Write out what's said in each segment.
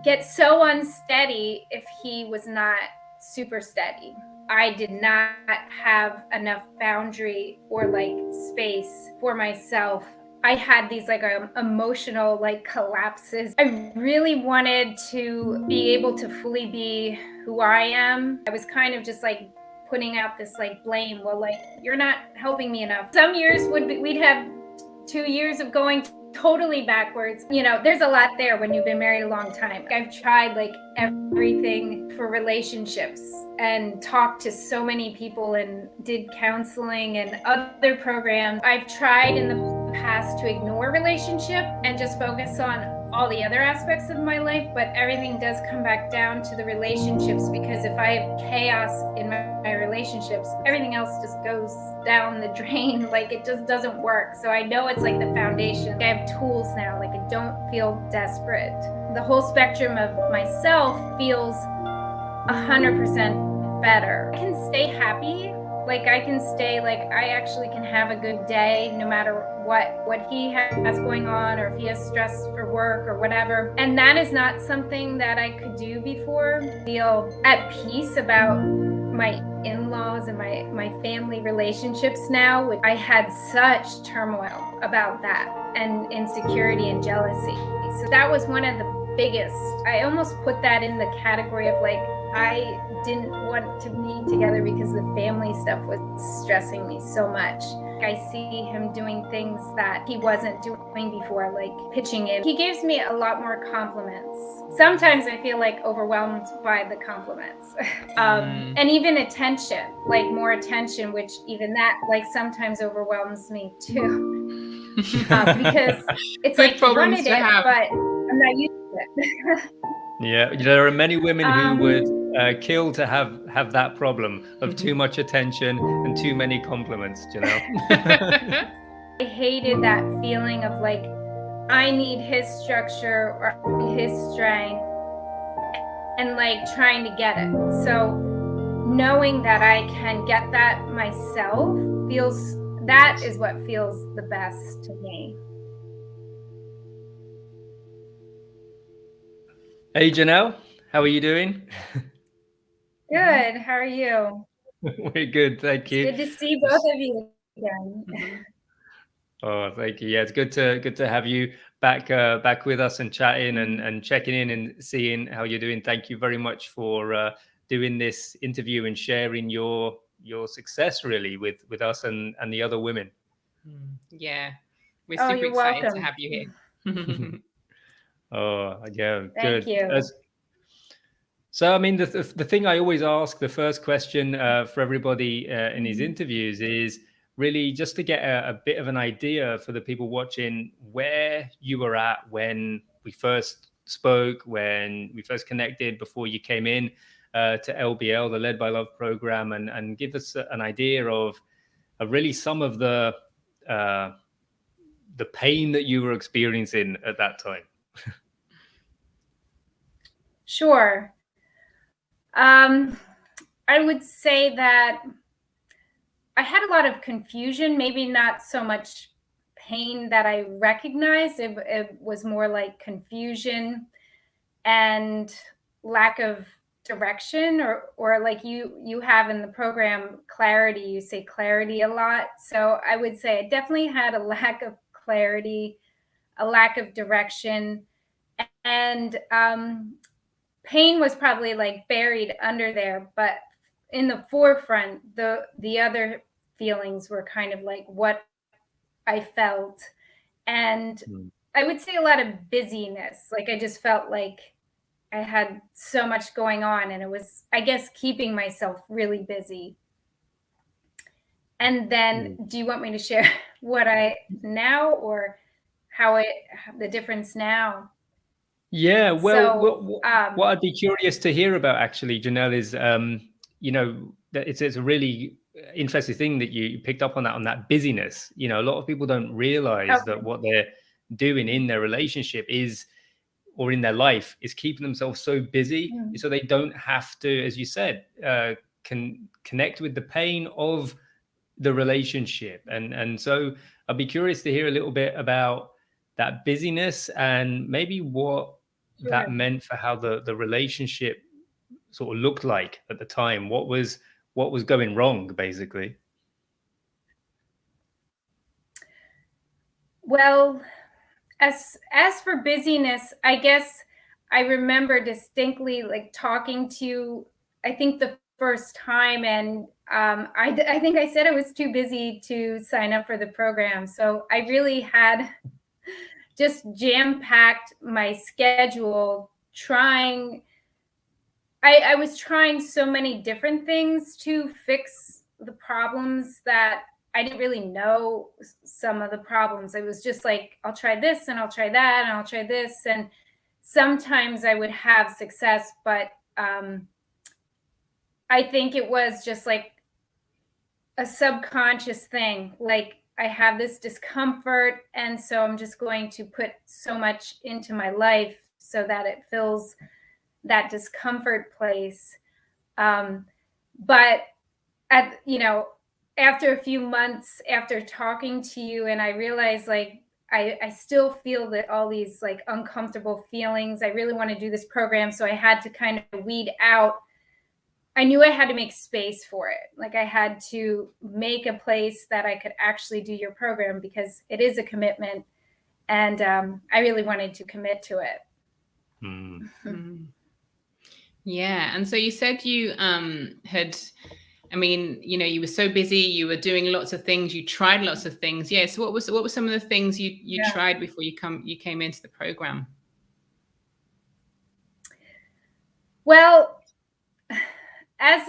get so unsteady if he was not super steady. I did not have enough boundary or like space for myself. I had these like emotional like collapses. I really wanted to be able to fully be who I am. I was kind of just like putting out this like blame. Well, like, you're not helping me enough. Some years we'd have 2 years of going totally backwards. You know, there's a lot there when you've been married a long time. I've tried like everything for relationships and talked to so many people and did counseling and other programs. I've tried in the past to ignore relationship and just focus on all the other aspects of my life, but everything does come back down to the relationships, because if I have chaos in my relationships, everything else just goes down the drain. Like, it just doesn't work. So I know it's like the foundation. I have tools now. Like, I don't feel desperate. The whole spectrum of myself feels 100% better. I can stay happy. Like, I can stay, like, I actually can have a good day no matter what he has going on, or if he has stress for work or whatever. And that is not something that I could do before. Feel at peace about my in-laws and my family relationships now. I had such turmoil about that, and insecurity and jealousy. So that was one of the biggest. I almost put that in the category of like, I didn't want to be together because the family stuff was stressing me so much. I see him doing things that he wasn't doing before, like pitching in. He gives me a lot more compliments. Sometimes I feel like overwhelmed by the compliments. And even attention, like more attention, which even that like sometimes overwhelms me too. Because it's like you wanted it, but I'm not used to it. Yeah, there are many women who would kill to have that problem of too much attention and too many compliments, Jenel. I hated that feeling of like, I need his structure or his strength, and like trying to get it. So knowing that I can get that myself that is what feels the best to me. Hey, Jenel, how are you doing? Good. How are you? We're good, thank you. It's good to see both of you again. Oh, thank you. Yeah, it's good to have you back with us and chatting and checking in and seeing how you're doing. Thank you very much for doing this interview and sharing your success really with us and the other women. Yeah, we're super excited to have you here. Oh, yeah, Thank good. you. So, I mean, the thing I always ask, the first question for everybody in these interviews is really just to get a bit of an idea for the people watching where you were at when we first spoke, when we first connected before you came in to LBL, the Led by Love program, and give us an idea of really some of the pain that you were experiencing at that time. Sure. I would say that I had a lot of confusion, maybe not so much pain that I recognized. It was more like confusion and lack of direction, or like you have in the program clarity. You say clarity a lot. So I would say I definitely had a lack of clarity, a lack of direction, and pain was probably like buried under there, but in the forefront, the other feelings were kind of like what I felt. And I would say a lot of busyness. Like, I just felt like I had so much going on, and it was, I guess, keeping myself really busy. And then do you want me to share what I now, or the difference now? Yeah, well, So, what I'd be curious to hear about actually, Jenel, is that it's a really interesting thing that you picked up on that busyness. You know, a lot of people don't realize that what they're doing in their relationship is, or in their life, is keeping themselves so busy so they don't have to, as you said, can connect with the pain of the relationship. And so I'd be curious to hear a little bit about that busyness and maybe what that meant for how the relationship sort of looked like at the time. What was going wrong, basically? Well, as for busyness, I guess I remember distinctly like talking to you, I think the first time, and I think I said I was too busy to sign up for the program. So I really had just jam-packed my schedule trying. I was trying so many different things to fix the problems that I didn't really know some of the problems. It was just like, I'll try this and I'll try that and I'll try this. And sometimes I would have success, but I think it was just like a subconscious thing. Like, I have this discomfort, and so I'm just going to put so much into my life so that it fills that discomfort place. But after a few months after talking to you, and I realized like I still feel that all these like uncomfortable feelings. I really want to do this program, so I had to kind of weed out. I knew I had to make space for it. Like, I had to make a place that I could actually do your program, because it is a commitment, and I really wanted to commit to it. Yeah. And so you said you had, I mean, you were so busy, you were doing lots of things, you tried lots of things. Yeah. So what were some of the things you tried before you came into the program? Well, as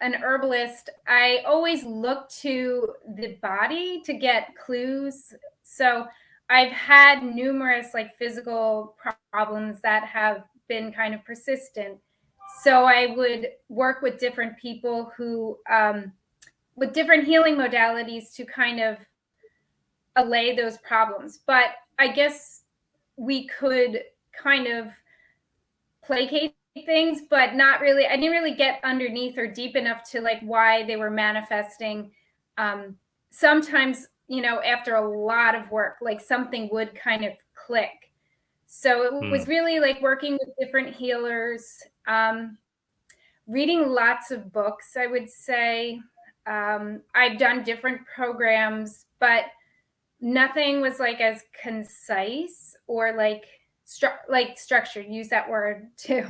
an herbalist, I always look to the body to get clues. So I've had numerous like physical problems that have been kind of persistent. So I would work with different people who, with different healing modalities, to kind of allay those problems. But I guess we could kind of placate things, but not really. I didn't really get underneath or deep enough to like why they were manifesting. Sometimes, after a lot of work, like something would kind of click. So it was really like working with different healers, reading lots of books, I would say. I've done different programs, but nothing was like as concise or like structured. Use that word too.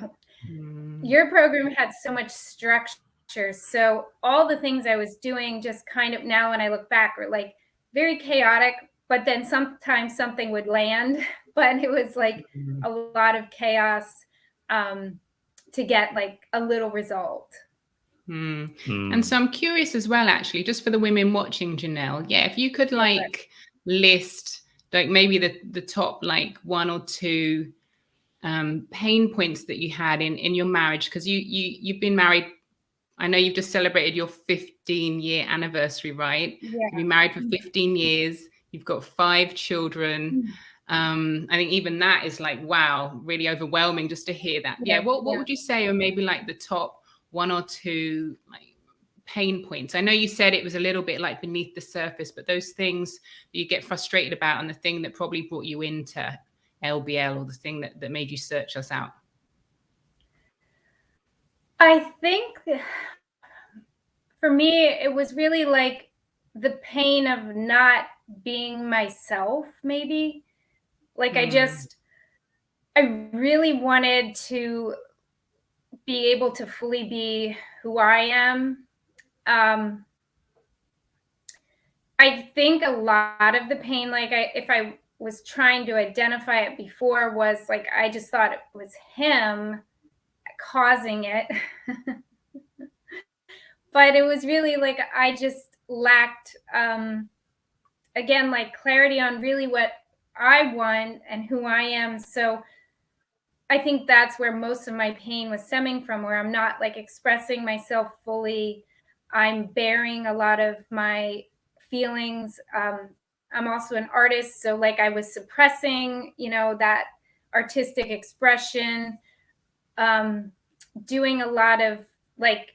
Your program had so much structure. So all the things I was doing just kind of, now when I look back, were like very chaotic, but then sometimes something would land, but it was like a lot of chaos to get like a little result. And so I'm curious as well, actually, just for the women watching, Jenel, if you could like list like maybe the top like one or two pain points that you had in your marriage, because you've been married. I know you've just celebrated your 15-year anniversary, right? Yeah. You've been married for 15 years. You've got 5 children. I think even that is like, wow, really overwhelming just to hear that. What would you say are maybe like the top one or two like pain points? I know you said it was a little bit like beneath the surface, but those things that you get frustrated about, and the thing that probably brought you into LBL, or the thing that made you search us out. I think for me, it was really like the pain of not being myself, maybe. Like, I really wanted to be able to fully be who I am. I think a lot of the pain, like if I was trying to identify it before, was like I just thought it was him causing it. But it was really like I just lacked, again, like clarity on really what I want and who I am. So I think that's where most of my pain was stemming from, where I'm not like expressing myself fully. I'm bearing a lot of my feelings. I'm also an artist, so like I was suppressing, that artistic expression, doing a lot of like,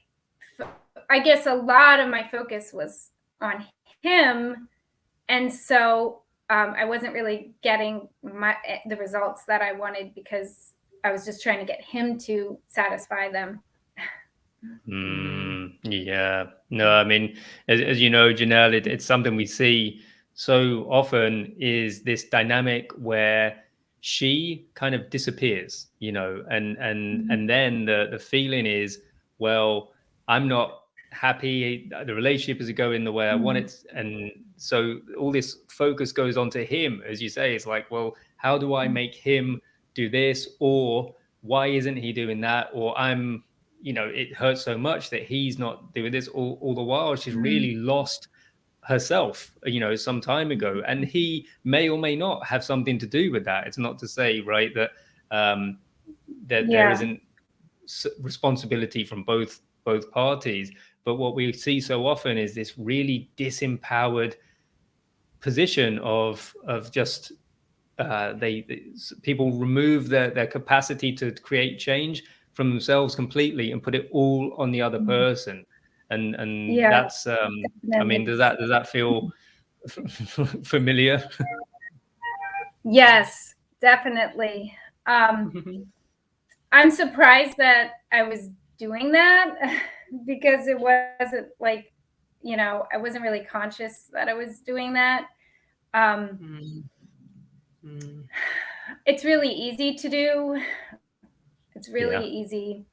I guess a lot of my focus was on him. And so I wasn't really getting the results that I wanted because I was just trying to get him to satisfy them. Yeah. No, I mean, as you know, Jenel, it's something we see so often, is this dynamic where she kind of disappears, and then the feeling is, well, I'm not happy. The relationship isn't going the way I want it, and so all this focus goes on to him, as you say. It's like, well, how do I make him do this, or why isn't he doing that, or it hurts so much that he's not doing this, all the while she's really lost herself, some time ago. And he may or may not have something to do with that. It's not to say, right, that that there isn't responsibility from both parties. But what we see so often is this really disempowered position of just people remove their capacity to create change from themselves completely and put it all on the other person. And that's I mean, does that feel familiar? Yes, definitely. I'm surprised that I was doing that because it wasn't like, I wasn't really conscious that I was doing that. It's really easy to do. It's really easy.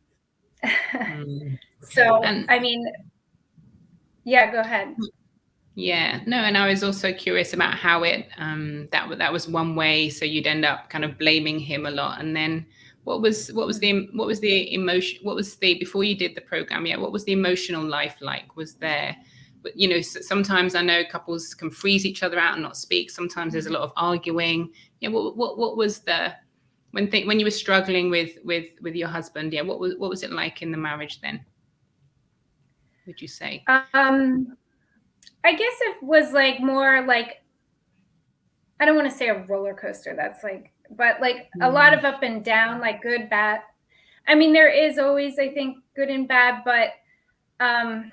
So, I mean, yeah, go ahead. Yeah, no, and I was also curious about how it that was one way. So you'd end up kind of blaming him a lot, and then what was the emotion? What was the before you did the program? Yeah, what was the emotional life like? Was there, sometimes I know couples can freeze each other out and not speak. Sometimes there's a lot of arguing. Yeah, what was the when you were struggling with your husband? Yeah, what was it like in the marriage then? Would you say? I guess it was like more like, I don't want to say a roller coaster. That's like, but like a lot of up and down, like good, bad. I mean, there is always, I think, good and bad, but I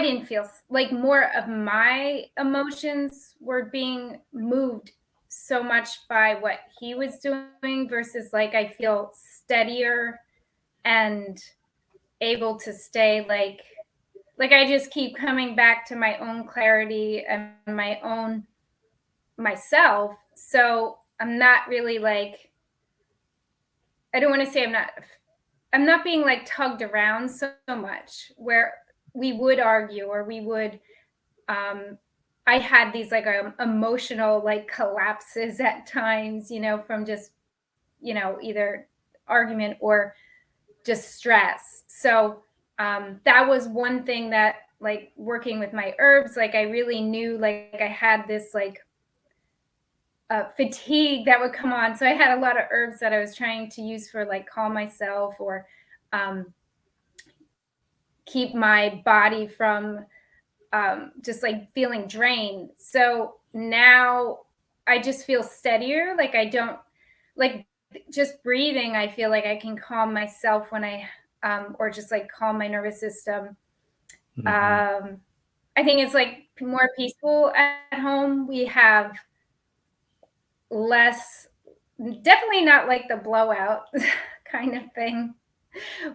didn't feel like more of my emotions were being moved so much by what he was doing versus like I feel steadier and able to stay like I just keep coming back to my own clarity and my own myself. So I'm not really like, I don't want to say I'm not being like tugged around so much where we would argue or we would I had these like emotional like collapses at times, from just, either argument or just stress. So that was one thing that like working with my herbs, like I really knew like I had this like fatigue that would come on. So I had a lot of herbs that I was trying to use for like calm myself or keep my body from just like feeling drained. So now I just feel steadier. Like I don't like just breathing. I feel like I can calm myself when I or just like calm my nervous system. I think it's like more peaceful at home. We have less, definitely not like the blowout kind of thing.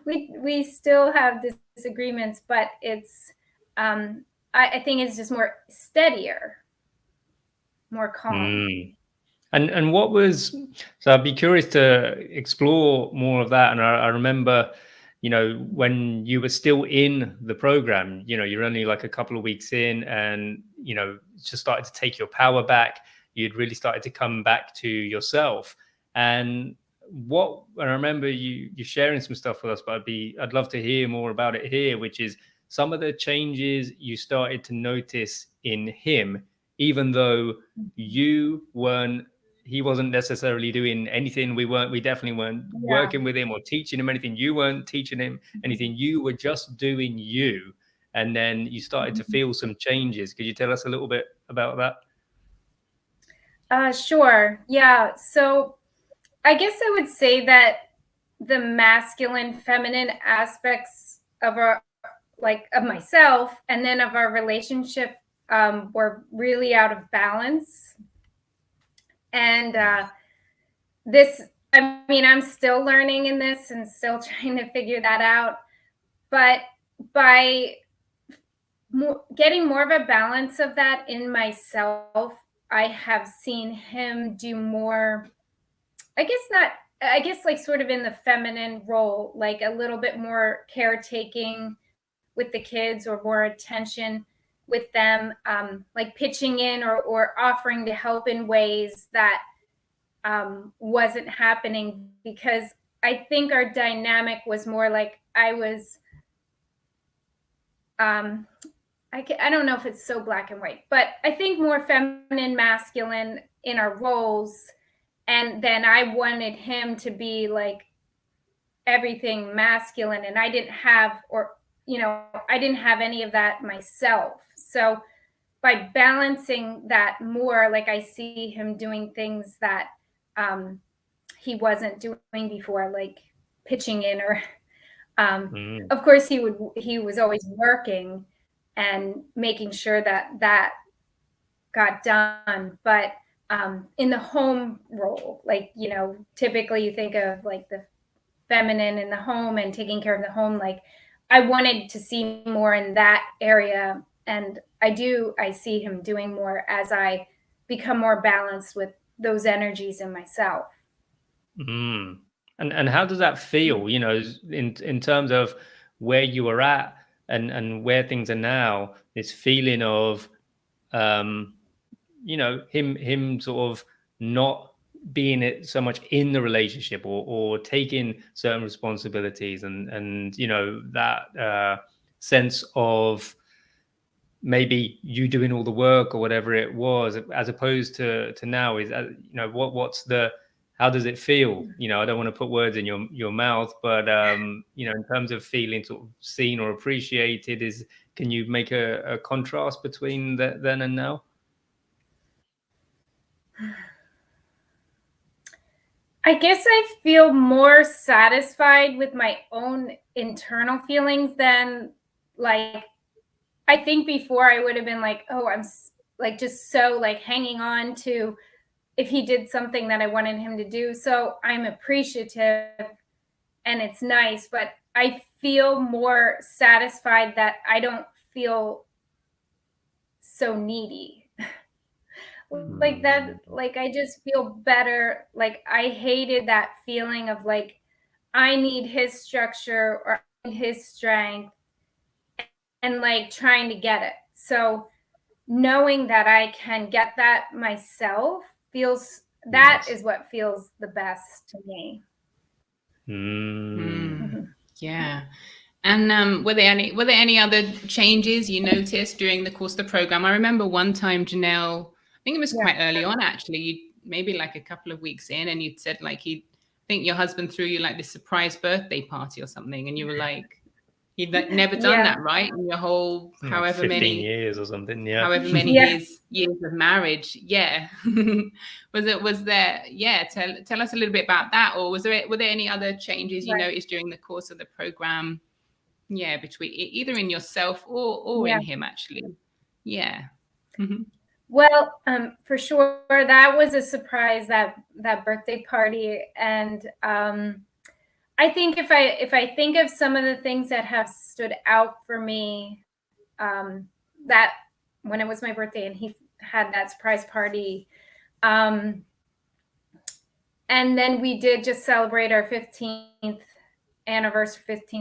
We still have disagreements, but it's I think it's just more steadier, more calm. And what was, so I'd be curious to explore more of that. And I remember, when you were still in the program, you're only like a couple of weeks in and, just started to take your power back. You'd really started to come back to yourself. And I remember you sharing some stuff with us, but I'd love to hear more about it here, which is some of the changes you started to notice in him, even though he wasn't necessarily doing anything. We definitely weren't working with him or teaching him anything. You weren't teaching him anything. You were just doing you. And then you started to feel some changes. Could you tell us a little bit about that? Sure. Yeah. So I guess I would say that the masculine, feminine aspects of of myself and then of our relationship were really out of balance. And this, I mean, I'm still learning in this and still trying to figure that out. But by getting more of a balance of that in myself, I have seen him do more, I guess like sort of in the feminine role, like a little bit more caretaking with the kids or more attention with them, like pitching in or offering to help in ways that wasn't happening, because I think our dynamic was more like I was, I don't know if it's so black and white, but I think more feminine, masculine in our roles. And then I wanted him to be like everything masculine, and I didn't have, or, I didn't have any of that myself. So by balancing that more, like I see him doing things that he wasn't doing before, like pitching in, or of course he was always working and making sure that got done. But in the home role, like, typically you think of like the feminine in the home and taking care of the home, like I wanted to see more in that area. And I see him doing more as I become more balanced with those energies in myself. And how does that feel, in terms of where you were at and where things are now, this feeling of him sort of not being it so much in the relationship, or taking certain responsibilities, and that sense of maybe you doing all the work or whatever it was, as opposed to now, is what's the, how does it feel? I don't want to put words in your mouth, but in terms of feeling sort of seen or appreciated, can you make a contrast between then and now? I guess I feel more satisfied with my own internal feelings than, like, I think before I would have been like, oh, I'm like just so like hanging on to if he did something that I wanted him to do. So I'm appreciative and it's nice, but I feel more satisfied that I don't feel so needy. Like that, like I just feel better. Like I hated that feeling of like I need his structure or his strength, and like trying to get it. So knowing that I can get that myself feels, that is what feels the best to me. Yeah. And were there any other changes you noticed during the course of the program? I remember one time, Jenel, I think it was quite early on actually, maybe like a couple of weeks in, and you'd said like I think your husband threw you like this surprise birthday party or something, and you were like, he'd never done that, right? In your whole however 15 many years or something, however many years of marriage. Was there tell us a little bit about that, or were there any other changes you noticed during the course of the program, between either in yourself or in him actually? Well, for sure that was a surprise, that birthday party. And I think if I think of some of the things that have stood out for me, that when it was my birthday and he had that surprise party, and then we did just celebrate our 15th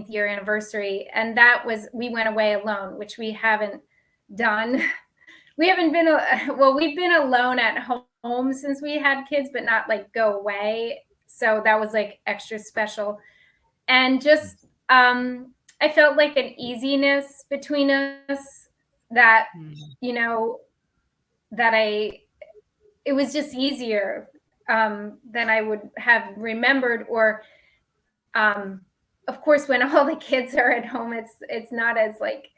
year anniversary, and that was, we went away alone, which we haven't done. We haven't been, we've been alone at home since we had kids, but not like go away. So that was like extra special. And just, I felt like an easiness between us that, that it was just easier than I would have remembered. Or, of course, when all the kids are at home, it's not as like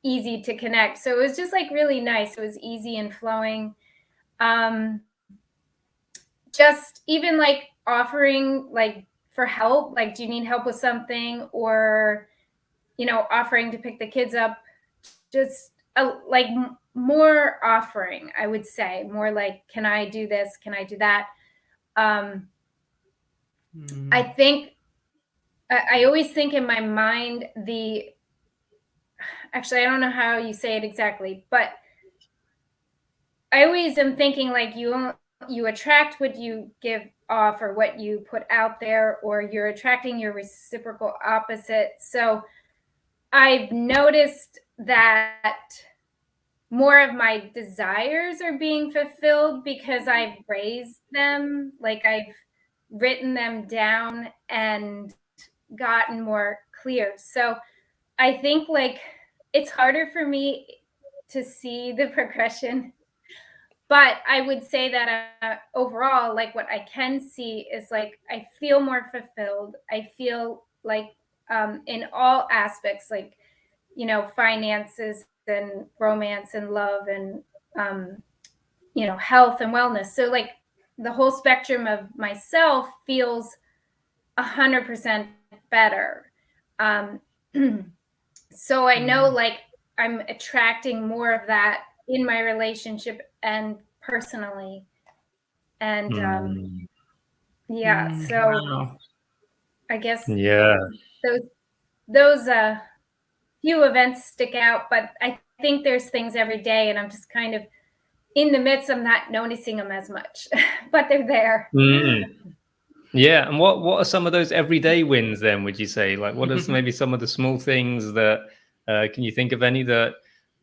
easy to connect. So it was just like really nice. It was easy and flowing. Just even like offering like for help, like, do you need help with something? Or, offering to pick the kids up, just like more offering, I would say, more like, can I do this? Can I do that? I think I always think in my mind actually, I don't know how you say it exactly, but I always am thinking like you attract what you give off or what you put out there, or you're attracting your reciprocal opposite. So I've noticed that more of my desires are being fulfilled because I've raised them, like I've written them down and gotten more clear. So I think like it's harder for me to see the progression, but I would say that overall, like what I can see is like I feel more fulfilled. I feel like in all aspects, like, you know, finances and romance and love and, you know, health and wellness. So like the whole spectrum of myself feels 100% better. Um, so I know like I'm attracting more of that in my relationship and personally. And yeah, so Wow. I guess Yeah. those few events stick out, but I think there's things every day, and I'm just kind of in the midst of not noticing them as much, but they're there. Yeah, and what are some of those everyday wins then, would you say? Like, what are maybe some of the small things that can you think of any that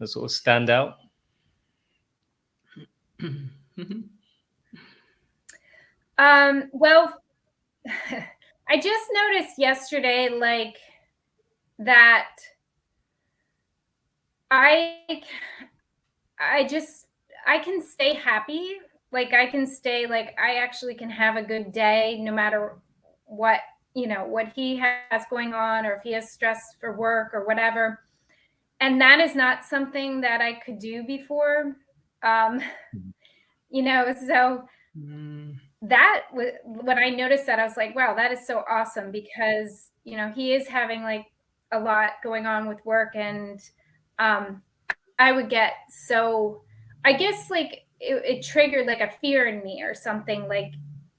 sort of stand out? Well, I just noticed yesterday, like that I I can stay happy. Like I can stay like I actually can have a good day no matter what, you know, what he has going on, or if he has stress for work or whatever. And that is not something that I could do before. Um, you know, so that when I noticed that, I was like, wow, that is so awesome, because, you know, he is having like a lot going on with work, and I would get so, I guess like it triggered like a fear in me or something, like,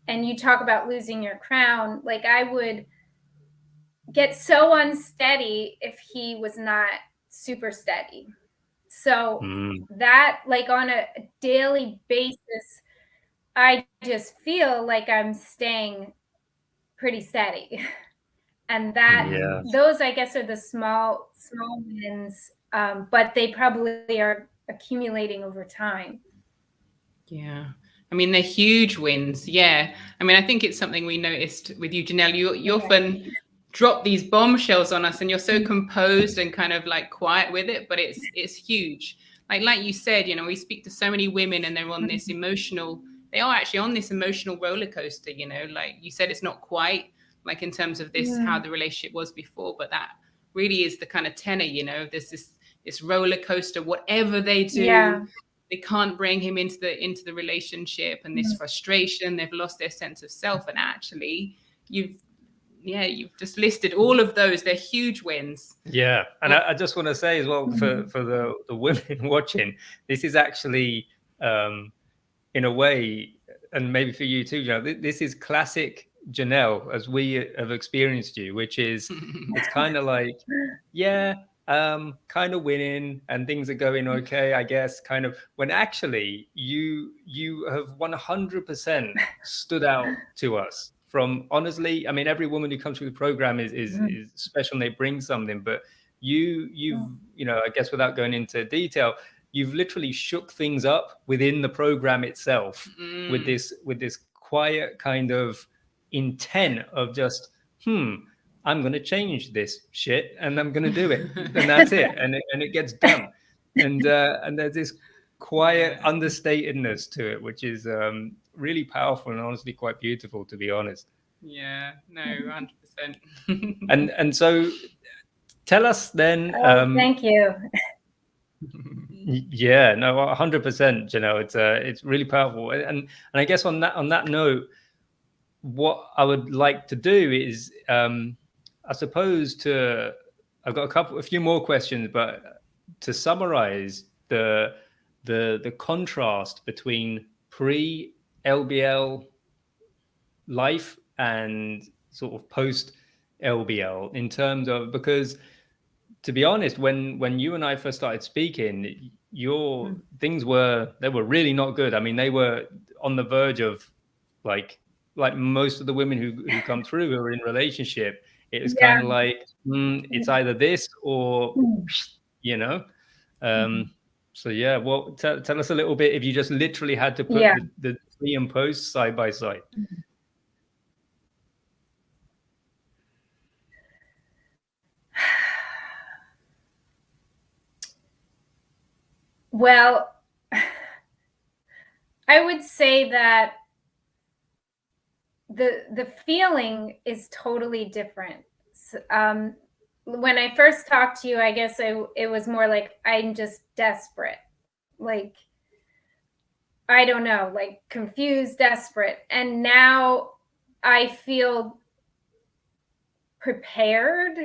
and you talk about losing your crown, like I would get so unsteady if he was not super steady. So that like on a daily basis, I just feel like I'm staying pretty steady. And that those I guess are the small wins, but they probably are accumulating over time. Yeah. I mean, they're huge wins. Yeah. I mean, I think it's something we noticed with you, Jenel. You often drop these bombshells on us, and you're so composed and kind of like quiet with it, but it's huge. Like you said, you know, we speak to so many women, and they're on this emotional, they are actually on this emotional roller coaster, you know, like you said, it's not quite like in terms of this, how the relationship was before, but that really is the kind of tenor, you know, there's this roller coaster, whatever they do, they can't bring him into the relationship, and this frustration, they've lost their sense of self. And actually you've just listed all of those. They're huge wins. Yeah, and I just want to say as well, for the women watching, this is actually in a way, and maybe for you too, Jenel, this is classic Jenel as we have experienced you, which is it's kind of like, yeah, kind of winning and things are going okay, I guess, kind of, when actually you have 100% stood out to us. From honestly, I mean, every woman who comes through the program is special, and they bring something, but you've you know, I guess without going into detail, you've literally shook things up within the program itself with this quiet kind of intent of just I'm going to change this shit and I'm going to do it, and that's it, and it gets done, and there's this quiet understatedness to it, which is really powerful and honestly quite beautiful, to be honest. Yeah, no, 100%. And so tell us then. Thank you. Yeah, no, 100%, Jenel. It's really powerful, and I guess on that note, what I would like to do is, I suppose, I've got a few more questions, but to summarize the contrast between pre LBL life and sort of post LBL in terms of, because to be honest, when you and I first started speaking, your things were really not good. I mean, they were on the verge of like most of the women who come through who are in relationship. It was kind of like it's either this or you know. So yeah, well, tell us a little bit if you just literally had to put the pre and post side by side. Well, I would say that the feeling is totally different. When I first talked to you, I guess it was more like I'm just desperate, like I don't know, like confused, desperate, and now I feel prepared,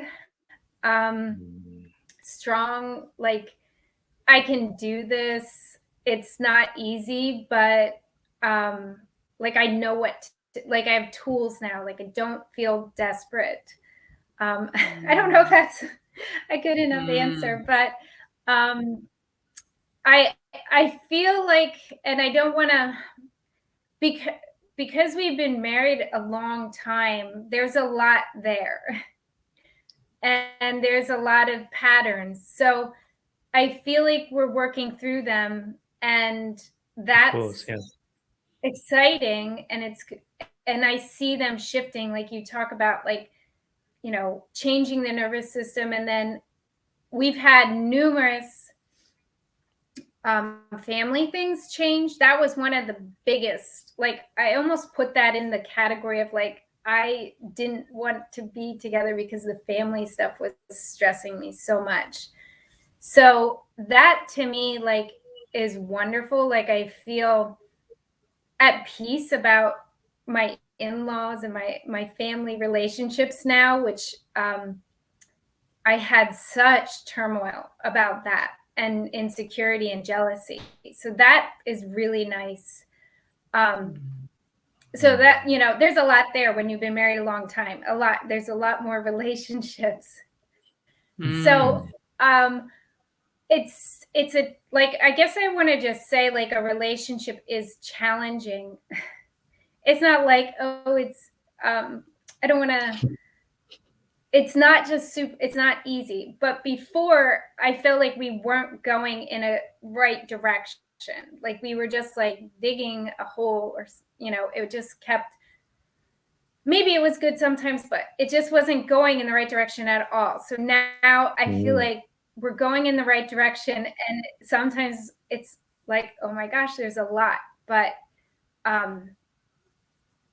strong, like I can do this. It's not easy, but like I know what like I have tools now. Like I don't feel desperate. I don't know if that's a good enough answer, but I feel like, and I don't want to, because we've been married a long time, there's a lot there, and there's a lot of patterns. So I feel like we're working through them, and that's exciting, and I see them shifting, like you talk about, like, you know, changing the nervous system. And then we've had numerous family things change. That was one of the biggest, like I almost put that in the category of like I didn't want to be together because the family stuff was stressing me so much. So that to me, like, is wonderful. Like I feel at peace about my in-laws and my family relationships now, which I had such turmoil about that, and insecurity and jealousy. So that is really nice. So that, you know, there's a lot there when you've been married a long time. There's a lot more relationships. So it's a, like, I guess I want to just say, like, a relationship is challenging. It's not like, oh, it's I don't want to, it's not just it's not easy. But before, I felt like we weren't going in a right direction. Like we were just like digging a hole, or, you know, it just kept, maybe it was good sometimes, but it just wasn't going in the right direction at all. So now I feel like we're going in the right direction, and sometimes it's like, oh my gosh, there's a lot. But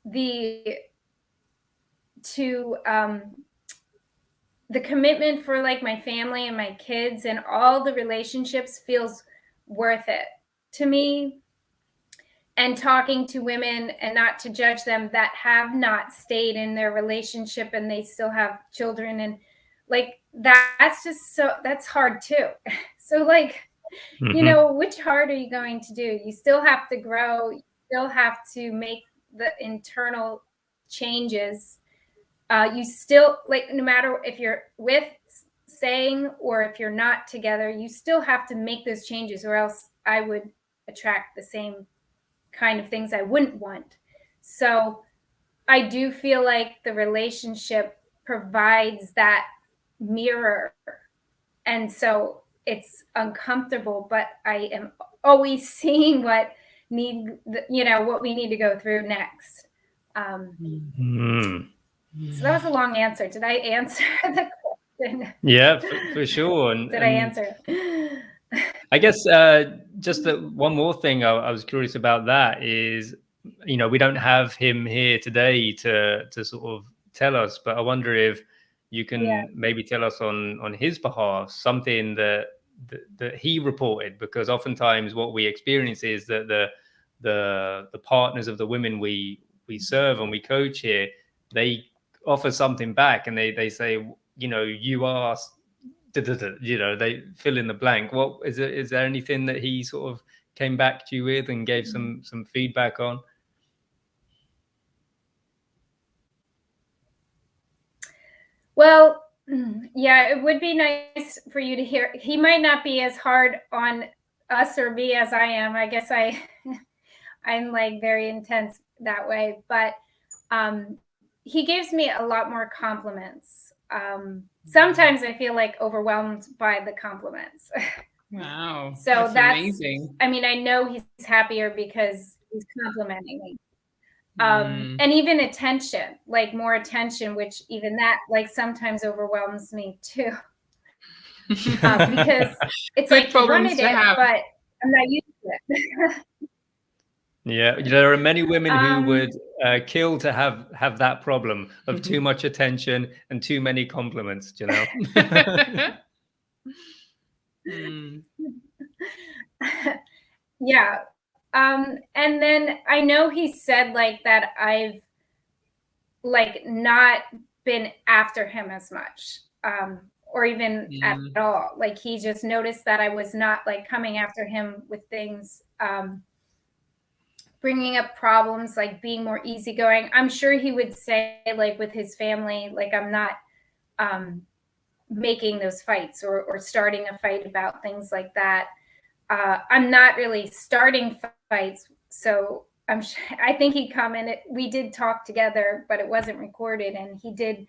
the commitment for like my family and my kids and all the relationships feels worth it to me. And talking to women, and not to judge them, that have not stayed in their relationship and they still have children, and like that's just, so that's hard too. So like, you know, which part are you going to do? You still have to grow, you still have to make the internal changes. You still, like, no matter if you're with saying or if you're not together, you still have to make those changes, or else I would attract the same kind of things I wouldn't want. So I do feel like the relationship provides that mirror. And so it's uncomfortable, but I am always seeing what we need to go through next. So that was a long answer. Did I answer the question? Yeah, for sure. And did I answer? I guess just one more thing I was curious about that is, you know, we don't have him here today to sort of tell us, but I wonder if you can maybe tell us on his behalf something that he reported, because oftentimes what we experience is that the partners of the women we serve and we coach here, they offer something back, and they say, you know, you are you know, they fill in the blank. What is it? Is there anything that he sort of came back to you with and gave some feedback on? Well, yeah, it would be nice for you to hear. He might not be as hard on us or me as I am. I guess I'm like very intense that way, but he gives me a lot more compliments. Sometimes I feel like overwhelmed by the compliments. Wow. So that's amazing. I mean, I know he's happier because he's complimenting me. And even attention, like more attention, which even that like sometimes overwhelms me too. Because it's Good like he problems wanted to it, have. but I'm not used to it. Yeah, there are many women who would kill to have that problem of too much attention and too many compliments, Jenel. Yeah. And then I know he said like that I've like not been after him as much. Or even at all. Like he just noticed that I was not like coming after him with things, bringing up problems, like being more easygoing. I'm sure he would say like with his family, like I'm not making those fights or starting a fight about things like that. I'm not really starting fights, so I think he commented. We did talk together, but it wasn't recorded, and he did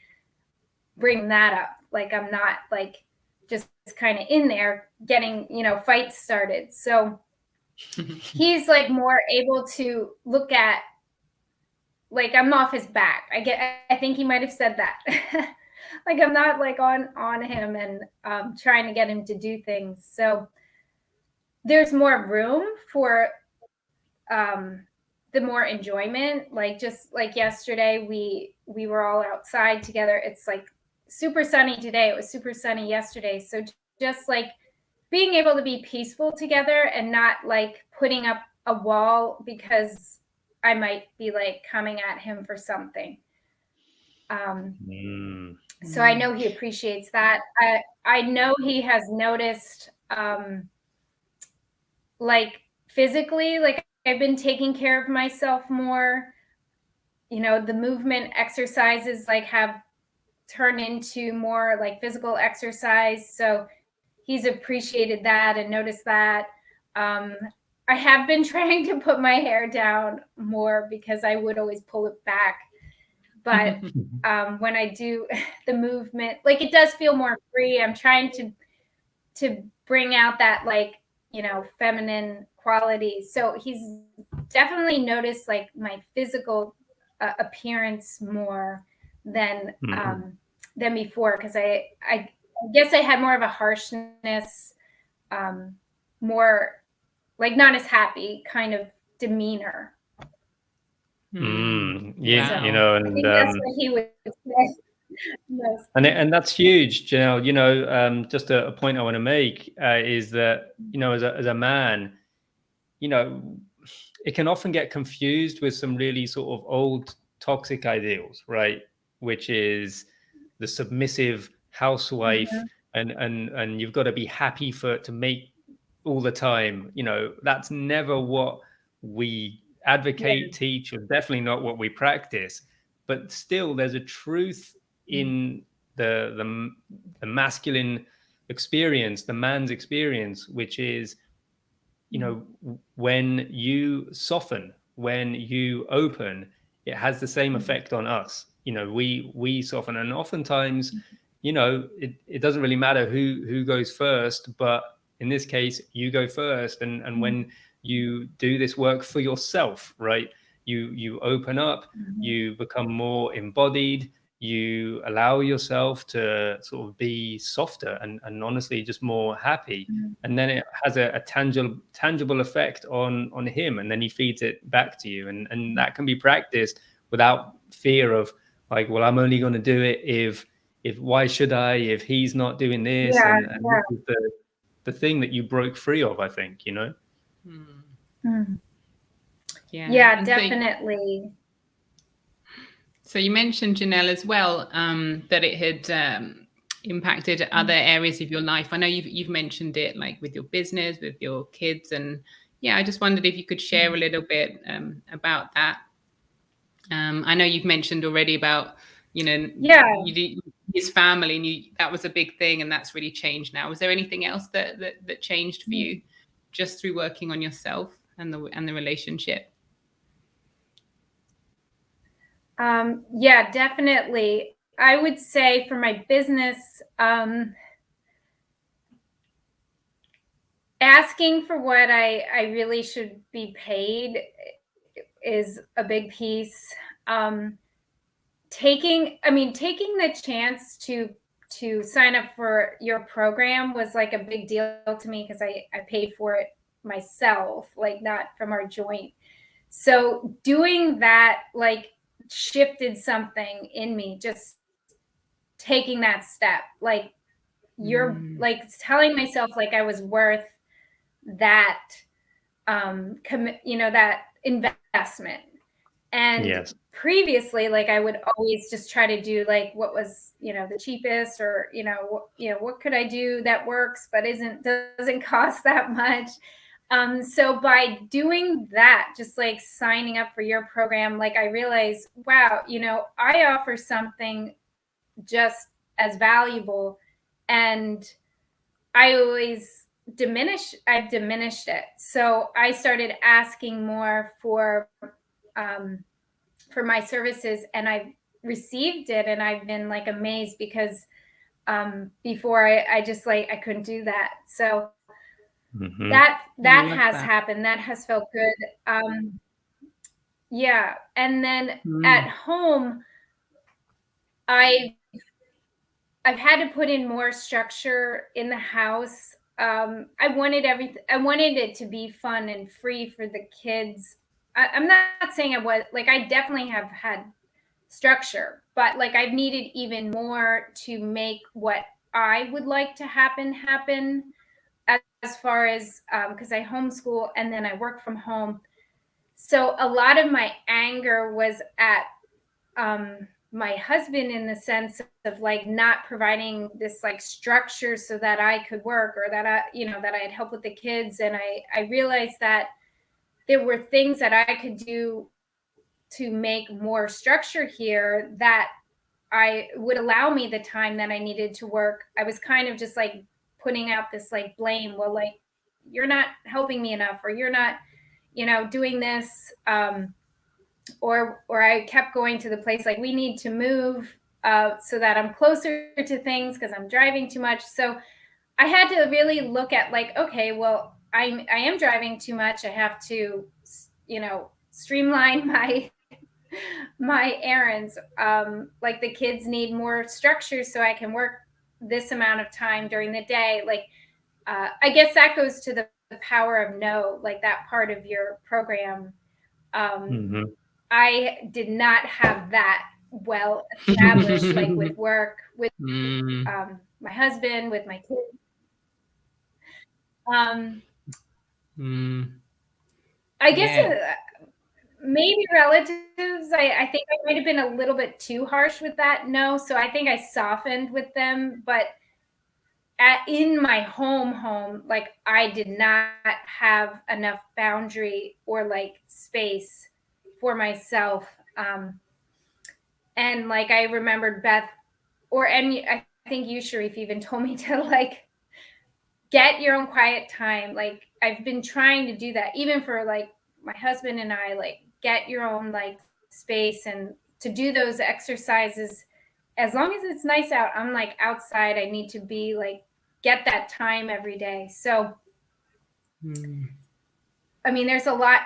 bring that up. Like I'm not like just kind of in there getting fights started. So he's like more able to look at like I'm off his back. I think he might have said that. Like I'm not like on him and trying to get him to do things. So there's more room for the more enjoyment. Like just like yesterday we were all outside together. It's like super sunny today. It was super sunny yesterday. So just like being able to be peaceful together and not like putting up a wall because I might be like coming at him for something. So I know he appreciates that. I know he has noticed like physically, like I've been taking care of myself more. The movement exercises like have turned into more like physical exercise. So he's appreciated that and noticed that. I have been trying to put my hair down more because I would always pull it back. But when I do the movement, like it does feel more free. I'm trying to bring out that like, feminine quality. So he's definitely noticed like my physical appearance more than before, because I guess I had more of a harshness, more like not as happy kind of demeanor. Yeah, Wow. I think that's what he would say. Yes. And that's huge, Jenel. Just a point I want to make is that as a man, it can often get confused with some really sort of old toxic ideals, right? Which is the submissive housewife, and you've got to be happy to make all the time. That's never what we advocate, teach, or definitely not what we practice. But still, there's a truth in the masculine experience, the man's experience, which is when you soften, when you open, it has the same effect on us. We soften, and oftentimes it doesn't really matter who goes first, but in this case you go first, and when you do this work for yourself, right, you open up, you become more embodied, you allow yourself to sort of be softer and honestly just more happy, and then it has a tangible effect on him, and then he feeds it back to you, and that can be practiced without fear of like, well, I'm only going to do it if why should I if he's not doing this, and this is the thing that you broke free of, I think. Yeah, definitely. So you mentioned, Jenel, as well, that it had impacted other areas of your life? I know you've mentioned it, like with your business, with your kids, and yeah, I just wondered if you could share a little bit about that. I know you've mentioned already about, you know, his family, and that was a big thing, and that's really changed now. Was there anything else that changed for you just through working on yourself and the relationship? Yeah, definitely. I would say for my business, asking for what I really should be paid is a big piece. Taking the chance to sign up for your program was like a big deal to me because I paid for it myself, like not from our joint. So doing that like shifted something in me, just taking that step. Like you're like telling myself like I was worth that that investment. And previously, like I would always just try to do like what was, the cheapest, or what could I do that works but doesn't cost that much. So by doing that, just like signing up for your program, like I realized, wow, I offer something just as valuable, and I've diminished it. So I started asking more for my services, and I've received it, and I've been like amazed because before I just like I couldn't do that. So that has happened. That has felt good. Yeah. And then at home, I've had to put in more structure in the house. I wanted it to be fun and free for the kids. I'm not saying I was like, I definitely have had structure, but like I've needed even more to make what I would like to happen as far as because I homeschool and then I work from home. So a lot of my anger was at my husband, in the sense of like not providing this like structure so that I could work, or that I had help with the kids. And I realized that there were things that I could do to make more structure here that I would allow me the time that I needed to work. I was kind of just like putting out this like blame. Well, like, you're not helping me enough, or you're not, doing this. Or I kept going to the place like, we need to move so that I'm closer to things because I'm driving too much. So I had to really look at like, okay, well, I am driving too much. I have to, streamline my errands. Like the kids need more structure so I can work this amount of time during the day. Like, I guess that goes to the power of no, like that part of your program. I did not have that well established, like with work, with my husband, with my kids. I guess maybe relatives. I think I might have been a little bit too harsh with that. No, so I think I softened with them, but in my home, like I did not have enough boundary or like space for myself. And like I remembered Beth, and I think you, Sharif, even told me to like get your own quiet time. Like I've been trying to do that, even for like my husband and I, like get your own like space, and to do those exercises. As long as it's nice out, I'm like outside. I need to be like, get that time every day. So, I mean, there's a lot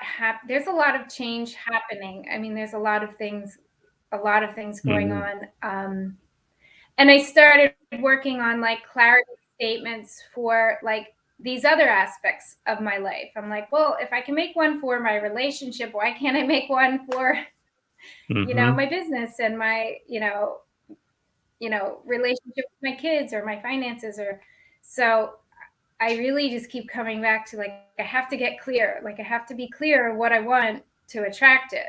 of change happening. I mean, there's a lot of things going on. And I started working on like clarity statements for like these other aspects of my life. I'm like, well, if I can make one for my relationship, why can't I make one for, my business and my, relationship with my kids or my finances? Or so I really just keep coming back to like, I have to get clear. Like I have to be clear what I want to attract it.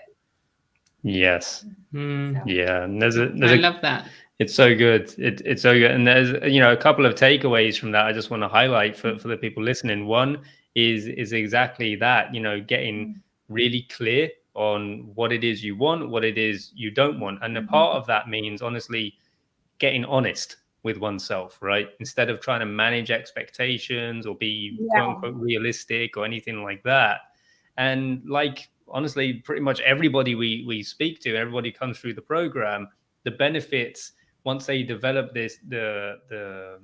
Yes. So. Yeah. And I love that. It's so good. It's so good. And there's, a couple of takeaways from that I just want to highlight for the people listening. One is exactly that, getting really clear on what it is you want, what it is you don't want. And a part of that means honestly getting honest with oneself, right? Instead of trying to manage expectations or be quote Yeah. unquote realistic or anything like that. And like honestly, pretty much everybody we speak to, everybody comes through the program, the benefits once they develop the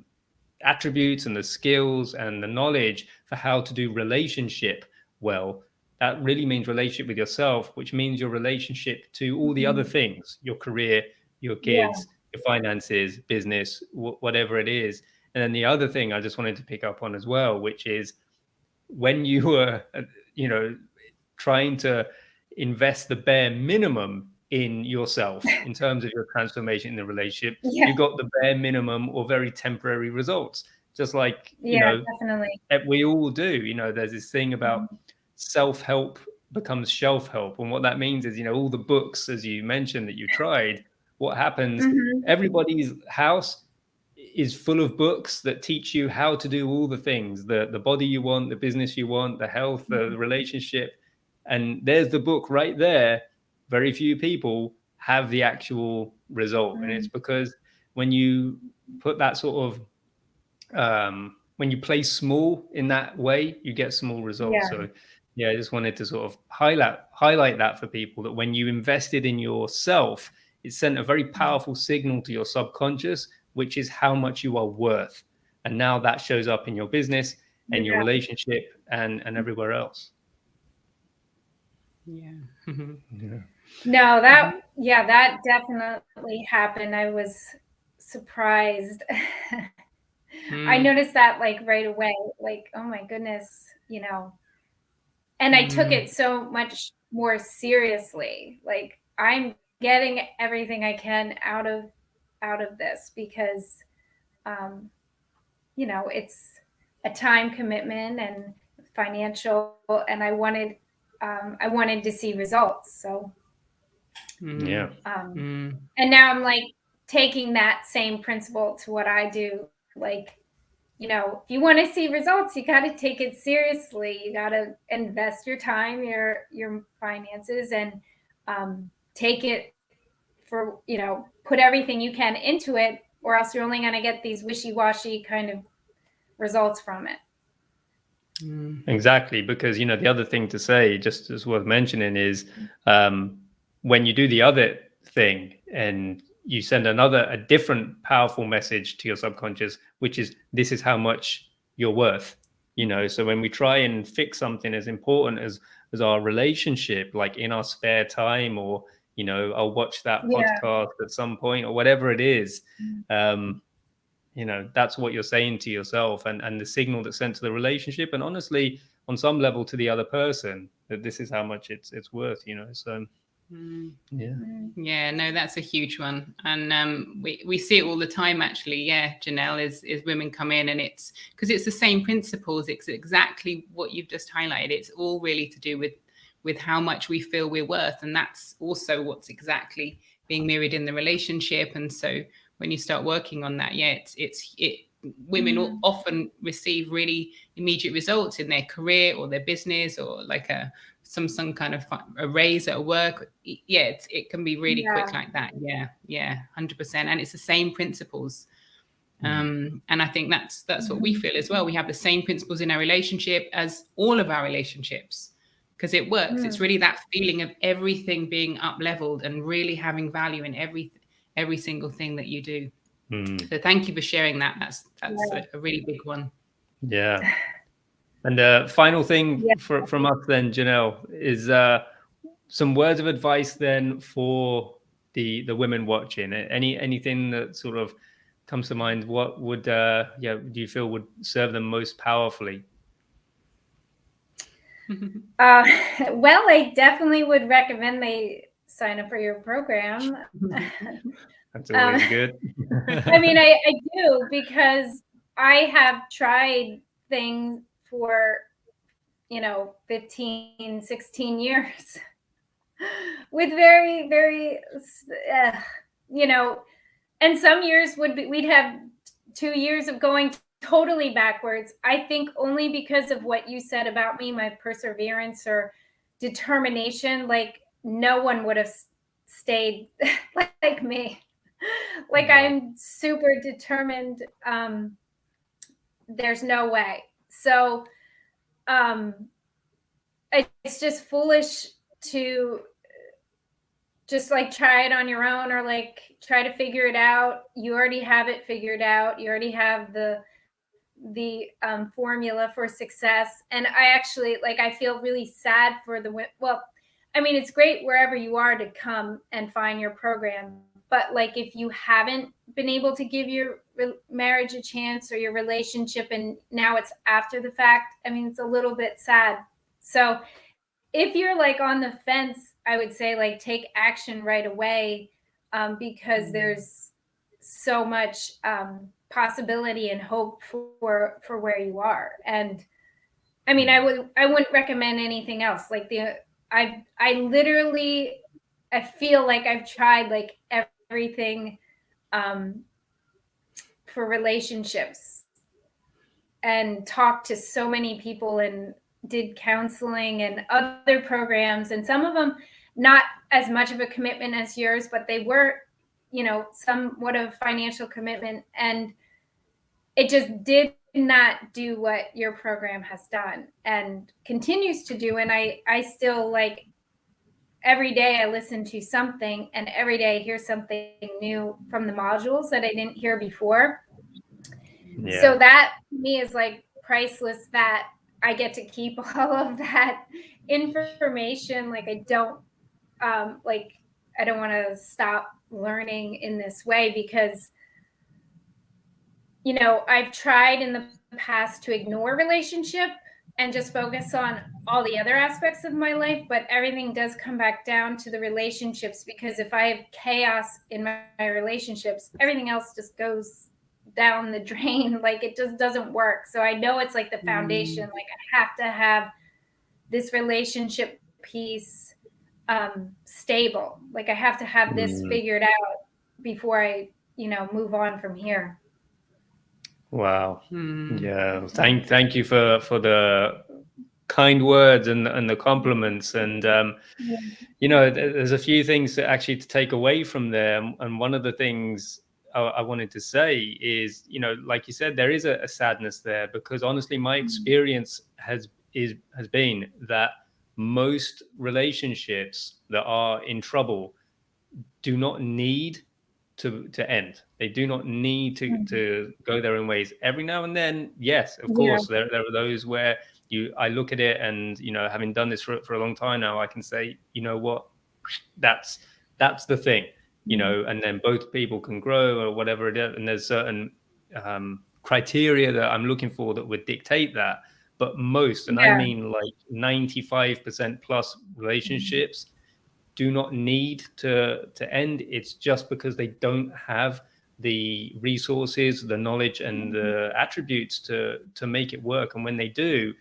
attributes and the skills and the knowledge for how to do relationship well, that really means relationship with yourself, which means your relationship to all the other things, your career, your Yeah. kids, your finances, business, whatever it is. And then the other thing I just wanted to pick up on as well, which is when you were, you know, trying to invest the bare minimum in yourself in terms of your transformation in the relationship, Yeah. you got the bare minimum or very temporary results. Just like, Yeah, definitely. we all do. There's this thing about self-help becomes shelf help. And what that means is, all the books, as you mentioned, that you tried, what happens, everybody's house is full of books that teach you how to do all the things, the body you want, the business you want, the health, the relationship. And there's the book right there. Very few people have the actual result. And it's because when you put that sort of when you play small in that way, you get small results. Yeah. So yeah, I just wanted to sort of highlight that for people, that when you invested in yourself, it sent a very powerful signal to your subconscious, which is how much you are worth. And now that shows up in your business and your Yeah. relationship and everywhere else. Yeah. Yeah. No, that definitely happened. I was surprised. I noticed that like right away, like, oh my goodness, and I took it so much more seriously. Like, I'm getting everything I can out of this because it's a time commitment and financial, and I wanted to see results. So Yeah. and now I'm like taking that same principle to what I do. Like, if you want to see results, you got to take it seriously. You got to invest your time, your finances, and take it for, put everything you can into it, or else you're only going to get these wishy-washy kind of results from it. Exactly, because the other thing to say, just as worth mentioning, is when you do the other thing and you send a different powerful message to your subconscious, which is, this is how much you're worth. So when we try and fix something as important as our relationship, like in our spare time, or I'll watch that Yeah. podcast at some point, or whatever it is, that's what you're saying to yourself, and the signal that's sent to the relationship, and honestly on some level to the other person, that this is how much it's worth. So yeah, no, that's a huge one. And we see it all the time, actually. Yeah, Jenel, is women come in, and it's because it's the same principles. It's exactly what you've just highlighted. It's all really to do with how much we feel we're worth, and that's also what's exactly being mirrored in the relationship. And so when you start working on that, yeah, women often receive really immediate results in their career or their business, or like some kind of a raise at work. Yeah, it can be really quick like that. Yeah, 100%. And it's the same principles. And I think that's what we feel as well. We have the same principles in our relationship as all of our relationships, because it works. It's really that feeling of everything being up leveled and really having value in every single thing that you do. So thank you for sharing that. That's a really big one. Yeah. And final thing from us then, Jenel, is some words of advice then for the women watching. Anything that sort of comes to mind? What would do you feel would serve them most powerfully? Well, I definitely would recommend they sign up for your program. That's always good. I mean, I do, because I have tried things for 15, 16 years with very, very, and some years we'd have 2 years of going totally backwards. I think only because of what you said about me, my perseverance or determination. Like no one would have stayed like me. Like I'm super determined. There's no way. So it's just foolish to just like try it on your own or like try to figure it out. You already have it figured out. You already have the formula for success. And I actually like I feel really sad for the well, I mean it's great wherever you are to come and find your program, but like if you haven't been able to give your marriage a chance or your relationship and now it's after the fact, I mean it's a little bit sad. So if you're like on the fence, I would say like take action right away, because there's so much possibility and hope for where you are. And I mean, I wouldn't recommend anything else. Like I literally, I feel like I've tried like everything for relationships and talked to so many people and did counseling and other programs, and some of them not as much of a commitment as yours, but they were, you know, somewhat of financial commitment, and it just did not do what your program has done and continues to do. And I still like every day I listen to something, and every day I hear something new from the modules that I didn't hear before. Yeah. So that to me is like priceless, that I get to keep all of that information. Like I don't want to stop learning in this way, because you know, I've tried in the past to ignore relationship and just focus on all the other aspects of my life, but everything does come back down to the relationships, because if I have chaos in my relationships, everything else just goes down the drain. Like it just doesn't work. So I know it's like the foundation. Like I have to have this relationship piece stable. Like I have to have this figured out before I, you know, move on from here. Wow. Yeah. Thank you for the kind words and the compliments. And you know, there's a few things that actually to take away from there. And one of the things I wanted to say is, you know, like you said, there is a sadness there, because honestly, my experience has been that most relationships that are in trouble do not need to end. They do not need to go their own ways. Every now and then, yes, of course, there are those where I look at it and, you know, having done this for a long time now, I can say, you know what, that's the thing, you know, and then both people can grow or whatever it is. And there's certain criteria that I'm looking for that would dictate that. But most, and I mean like 95% plus relationships do not need to end. It's just because they don't have the resources, the knowledge, and the attributes to make it work. And when they do,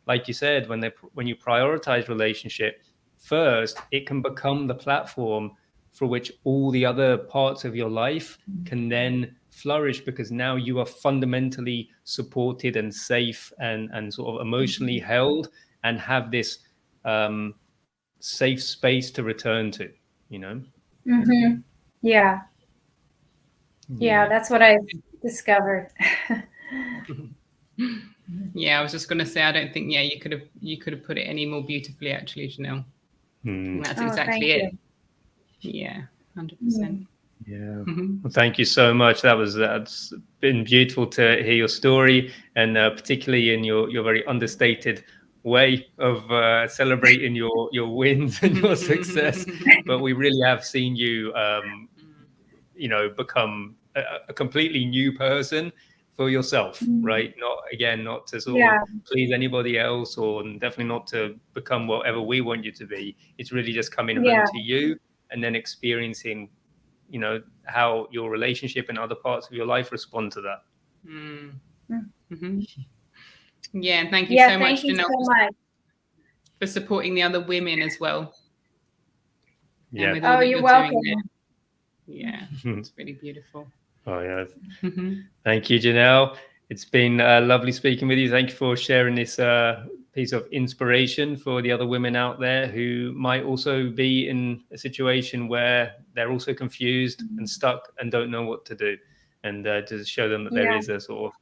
like you said, when you prioritize relationship first, it can become the platform for which all the other parts of your life can then flourish, because now you are fundamentally supported and safe and sort of emotionally held, and have this safe space to return to, you know? Yeah, that's what I've discovered. Yeah, I was just going to say, I don't think you could have put it any more beautifully, actually, Jenel. That's exactly it. Yeah, 100%. Yeah. Well, thank you so much. That's been beautiful to hear your story, and particularly in your very understated way of celebrating your wins and your success. But we really have seen you, you know, become a completely new person for yourself, right? Not to sort of please anybody else, or definitely not to become whatever we want you to be. It's really just coming home to you and then experiencing, you know, how your relationship and other parts of your life respond to that. Yeah, and thank you so much, Jenel, for supporting the other women as well. Yeah. Oh, you're welcome. Yeah, it's really beautiful. Oh, yeah. Thank you, Jenel. It's been lovely speaking with you. Thank you for sharing this piece of inspiration for the other women out there who might also be in a situation where they're also confused and stuck and don't know what to do, and to show them that there is a sort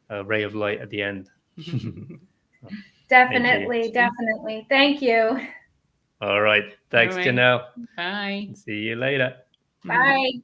of ray of light at the end. Definitely. Thank you. All right. Thanks, Jenel. Bye. See you later. Bye.